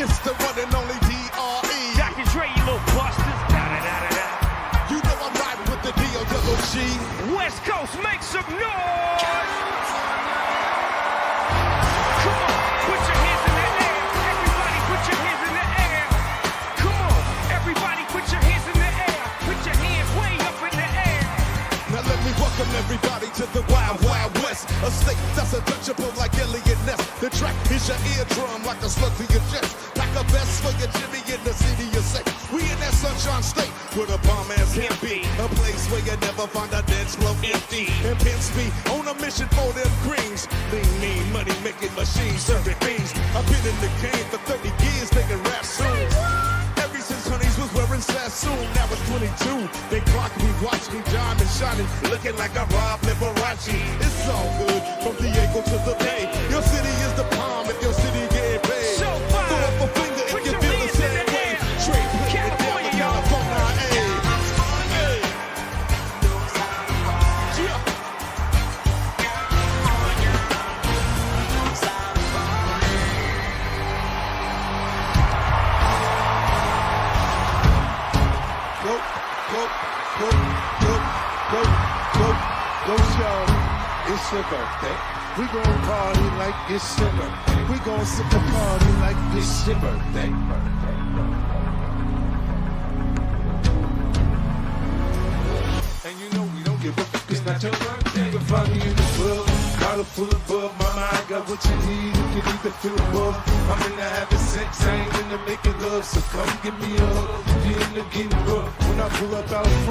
It's the one and only D.R.E. Dr. Dre, you little busters. Da-da-da-da-da. You know I'm riding with the D.O.G. West Coast, make some noise! Come on, put your hands in the air. Everybody put your hands in the air. Come on, everybody put your hands in the air. Put your hands way up in the air. Now let me welcome everybody to the Wild Wild West, a state that's untouchable like Elliot Ness. The track is your eardrum like a slug to your chest. Pack a vest for your Jimmy in the city you say. We in that sunshine state where the bomb ass can't be. A place where you never find a dance floor empty. And Pence be on a mission for them greens. Lean, mean, money making machines serving beans. I've been in the game for 30 years making rap songs. Ever since Honeys was wearing Sassoon, now it's 22. They clock me, watch me, diamond shining, looking like I robbed Liberace. It's all good from Diego to the Bay. Your city is the palm if your city get paid. So Throw up a finger if you feel the same way. Straight put it down to California, ayy. Go, shorty, it's your birthday. We gon' party like it's your birthday. We gon' sip a party like it's your birthday. And you know we don't give a fuck, it's not your birthday. You can find me in the club, bottle full of bub. Mama, I got what you need if you need to feel above. I'm into having sex, I ain't into making love, so come give me a hug. If you're into getting rough, when I pull up out